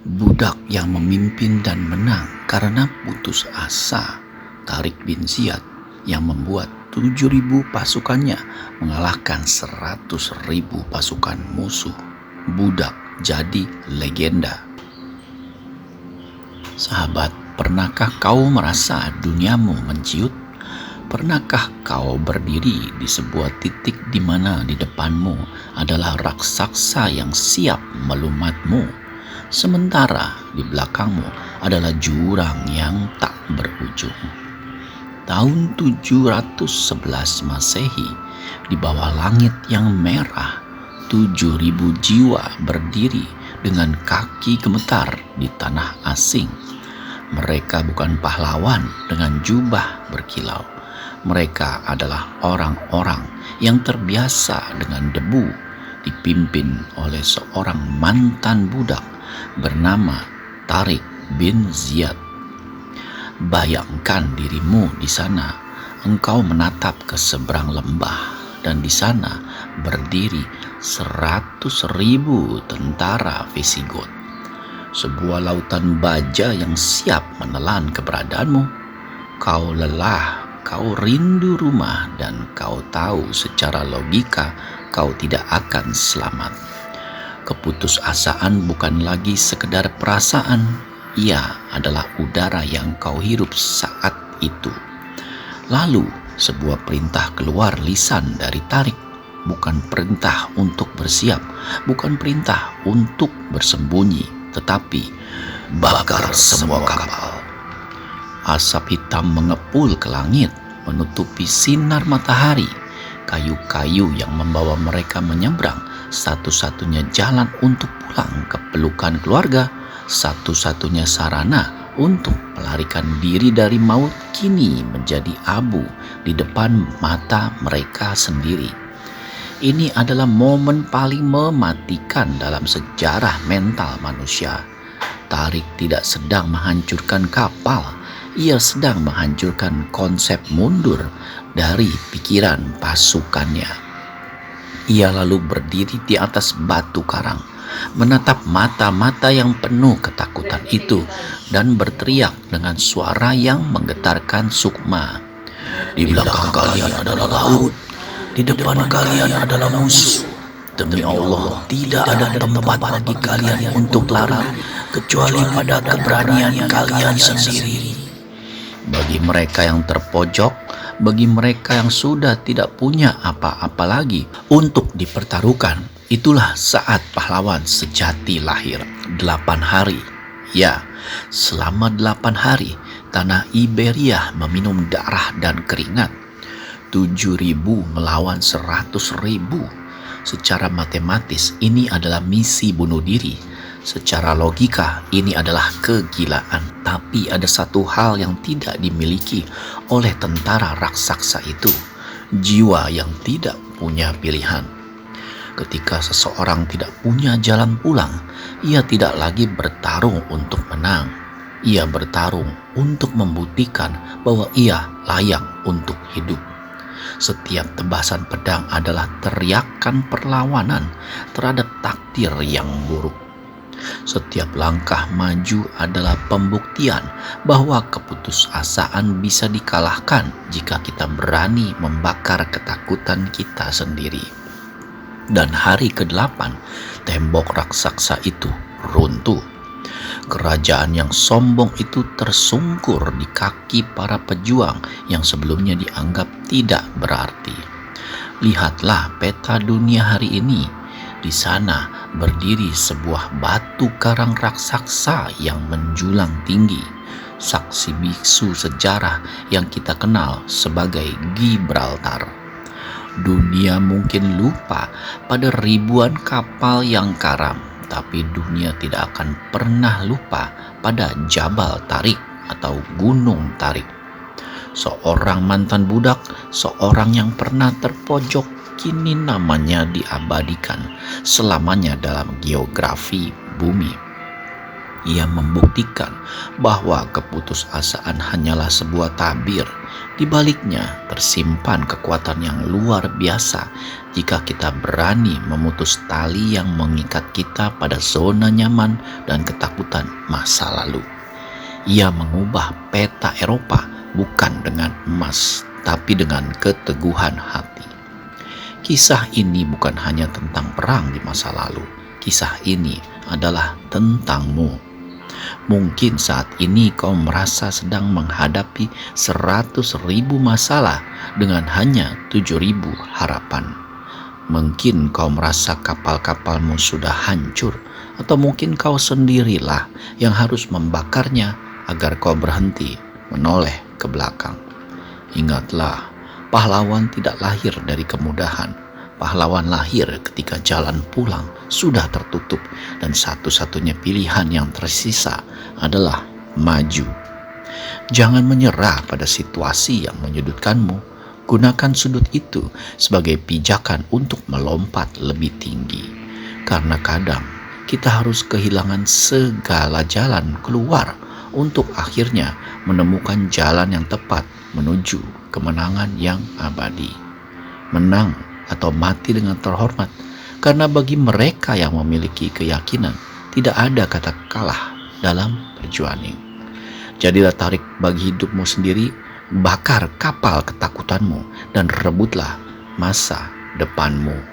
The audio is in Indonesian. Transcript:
Budak yang memimpin dan menang karena putus asa, Tariq bin Ziyad, yang membuat 7.000 pasukannya mengalahkan 100.000 pasukan musuh. Budak jadi legenda. Sahabat, pernahkah kau merasa duniamu menciut? Pernahkah kau berdiri di sebuah titik di mana di depanmu adalah raksasa yang siap melumatmu, sementara di belakangmu adalah jurang yang tak berujung? Tahun 711 Masehi, di bawah langit yang merah, 7.000 jiwa berdiri dengan kaki gemetar di tanah asing. Mereka bukan pahlawan dengan jubah berkilau. Mereka adalah orang-orang yang terbiasa dengan debu, dipimpin oleh seorang mantan budak bernama Tariq bin Ziyad. Bayangkan dirimu di sana. Engkau menatap ke seberang lembah, dan di sana berdiri 100.000 tentara Visigoth. Sebuah lautan baja yang siap menelan keberadaanmu. Kau lelah, kau rindu rumah, dan kau tahu secara logika kau tidak akan selamat. Keputusasaan bukan lagi sekedar perasaan, ia adalah udara yang kau hirup saat itu. Lalu sebuah perintah keluar lisan dari Tariq, bukan perintah untuk bersiap, bukan perintah untuk bersembunyi, tetapi bakar semua kapal. Asap hitam mengepul ke langit, menutupi sinar matahari. Kayu-kayu yang membawa mereka menyeberang, satu-satunya jalan untuk pulang ke pelukan keluarga, satu-satunya sarana untuk melarikan diri dari maut, kini menjadi abu di depan mata mereka sendiri. Ini adalah momen paling mematikan dalam sejarah mental manusia. Tariq tidak sedang menghancurkan kapal, ia sedang menghancurkan konsep mundur dari pikiran pasukannya. Ia lalu berdiri di atas batu karang, menatap mata-mata yang penuh ketakutan itu, dan berteriak dengan suara yang menggetarkan sukma. Di belakang kalian adalah laut, di depan kalian adalah musuh. Demi Allah, tidak ada tempat bagi kalian untuk lari kecuali pada keberanian kalian sendiri. Bagi mereka yang terpojok, bagi mereka yang sudah tidak punya apa-apa lagi untuk dipertaruhkan, itulah saat pahlawan sejati lahir. 8 hari. Ya, selama 8 hari, tanah Iberia meminum darah dan keringat. 7.000 melawan 100.000. Secara matematis, ini adalah misi bunuh diri. Secara logika, ini adalah kegilaan. Tapi ada satu hal yang tidak dimiliki oleh tentara raksasa itu: jiwa yang tidak punya pilihan. Ketika seseorang tidak punya jalan pulang, ia tidak lagi bertarung untuk menang. Ia bertarung untuk membuktikan bahwa ia layak untuk hidup. Setiap tebasan pedang adalah teriakan perlawanan terhadap takdir yang buruk. Setiap langkah maju adalah pembuktian bahwa keputusasaan bisa dikalahkan jika kita berani membakar ketakutan kita sendiri. Dan hari ke-8, tembok raksasa itu runtuh. Kerajaan yang sombong itu tersungkur di kaki para pejuang yang sebelumnya dianggap tidak berarti. Lihatlah peta dunia hari ini. Di sana berdiri sebuah batu karang raksasa yang menjulang tinggi, saksi bisu sejarah yang kita kenal sebagai Gibraltar. Dunia mungkin lupa pada ribuan kapal yang karam, tapi dunia tidak akan pernah lupa pada Jabal Tariq atau Gunung Tariq. Seorang mantan budak, seorang yang pernah terpojok, kini namanya diabadikan selamanya dalam geografi bumi. Ia membuktikan bahwa keputusasaan hanyalah sebuah tabir. Di baliknya tersimpan kekuatan yang luar biasa jika kita berani memutus tali yang mengikat kita pada zona nyaman dan ketakutan masa lalu. Ia mengubah peta Eropa bukan dengan emas, tapi dengan keteguhan hati. Kisah ini bukan hanya tentang perang di masa lalu. Kisah ini adalah tentangmu. Mungkin saat ini kau merasa sedang menghadapi 100.000 masalah dengan hanya 7.000 harapan. Mungkin kau merasa kapal-kapalmu sudah hancur, atau mungkin kau sendirilah yang harus membakarnya agar kau berhenti menoleh ke belakang. Ingatlah, pahlawan tidak lahir dari kemudahan. Pahlawan lahir ketika jalan pulang sudah tertutup dan satu-satunya pilihan yang tersisa adalah maju. Jangan menyerah pada situasi yang menyudutkanmu. Gunakan sudut itu sebagai pijakan untuk melompat lebih tinggi. Karena kadang kita harus kehilangan segala jalan keluar untuk akhirnya menemukan jalan yang tepat menuju kemenangan yang abadi. Menang atau mati dengan terhormat, karena bagi mereka yang memiliki keyakinan tidak ada kata kalah dalam perjuangan. Jadilah tarik bagi hidupmu sendiri, bakar kapal ketakutanmu dan rebutlah masa depanmu.